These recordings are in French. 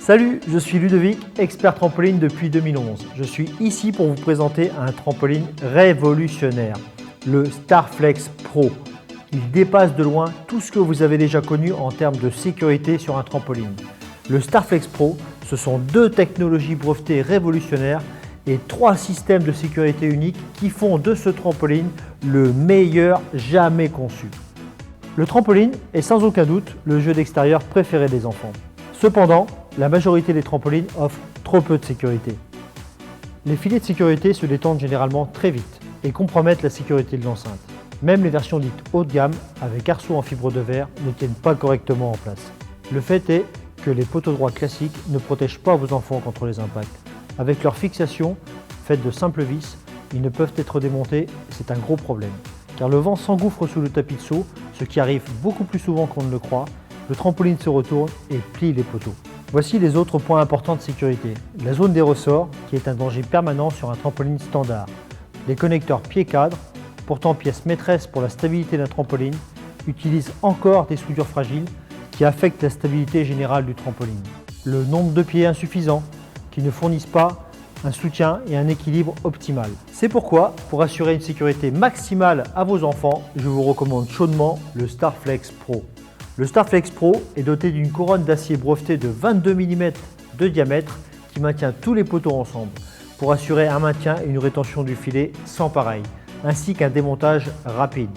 Salut, je suis Ludovic, expert trampoline depuis 2011. Je suis ici pour vous présenter un trampoline révolutionnaire, le Starflex Pro. Il dépasse de loin tout ce que vous avez déjà connu en termes de sécurité sur un trampoline. Le Starflex Pro, ce sont 2 technologies brevetées révolutionnaires et 3 systèmes de sécurité uniques qui font de ce trampoline le meilleur jamais conçu. Le trampoline est sans aucun doute le jeu d'extérieur préféré des enfants. Cependant, la majorité des trampolines offrent trop peu de sécurité. Les filets de sécurité se détendent généralement très vite et compromettent la sécurité de l'enceinte. Même les versions dites haut de gamme avec arceaux en fibre de verre ne tiennent pas correctement en place. Le fait est que les poteaux droits classiques ne protègent pas vos enfants contre les impacts. Avec leur fixation, faite de simples vis, ils ne peuvent être démontés, c'est un gros problème. Car le vent s'engouffre sous le tapis de saut, ce qui arrive beaucoup plus souvent qu'on ne le croit. Le trampoline se retourne et plie les poteaux. Voici les autres points importants de sécurité. La zone des ressorts, qui est un danger permanent sur un trampoline standard. Les connecteurs pieds-cadres, pourtant pièce maîtresse pour la stabilité d'un trampoline, utilisent encore des soudures fragiles qui affectent la stabilité générale du trampoline. Le nombre de pieds insuffisant, qui ne fournissent pas un soutien et un équilibre optimal. C'est pourquoi, pour assurer une sécurité maximale à vos enfants, je vous recommande chaudement le Starflex Pro. Le Starflex Pro est doté d'une couronne d'acier breveté de 22 mm de diamètre qui maintient tous les poteaux ensemble pour assurer un maintien et une rétention du filet sans pareil, ainsi qu'un démontage rapide.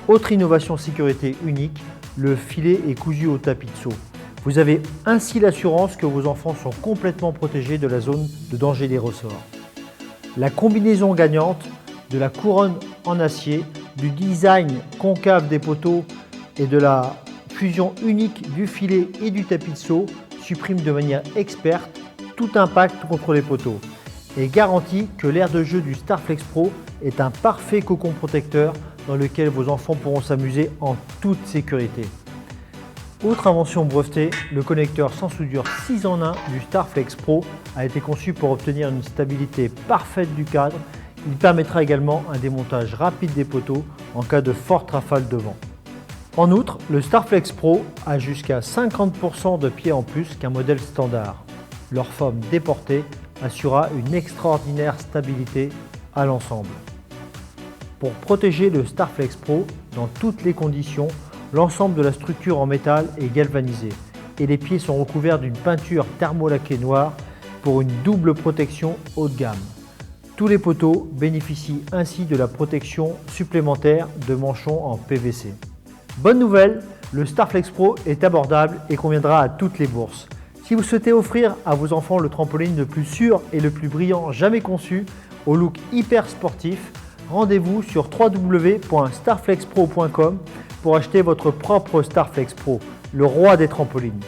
Autre innovation sécurité unique, le filet est cousu au tapis de saut. Vous avez ainsi l'assurance que vos enfants sont complètement protégés de la zone de danger des ressorts. La combinaison gagnante de la couronne en acier, du design concave des poteaux et de la fusion unique du filet et du tapis de saut supprime de manière experte tout impact contre les poteaux et garantit que l'aire de jeu du Starflex Pro est un parfait cocon protecteur dans lequel vos enfants pourront s'amuser en toute sécurité. Autre invention brevetée, le connecteur sans soudure 6 en 1 du Starflex Pro a été conçu pour obtenir une stabilité parfaite du cadre. Il permettra également un démontage rapide des poteaux en cas de forte rafale de vent. En outre, le Starflex Pro a jusqu'à 50% de pieds en plus qu'un modèle standard. Leur forme déportée assurera une extraordinaire stabilité à l'ensemble. Pour protéger le Starflex Pro dans toutes les conditions, l'ensemble de la structure en métal est galvanisé et les pieds sont recouverts d'une peinture thermolaquée noire pour une double protection haut de gamme. Tous les poteaux bénéficient ainsi de la protection supplémentaire de manchons en PVC. Bonne nouvelle, le Starflex Pro est abordable et conviendra à toutes les bourses. Si vous souhaitez offrir à vos enfants le trampoline le plus sûr et le plus brillant jamais conçu, au look hyper sportif, rendez-vous sur www.starflexpro.com pour acheter votre propre Starflex Pro, le roi des trampolines.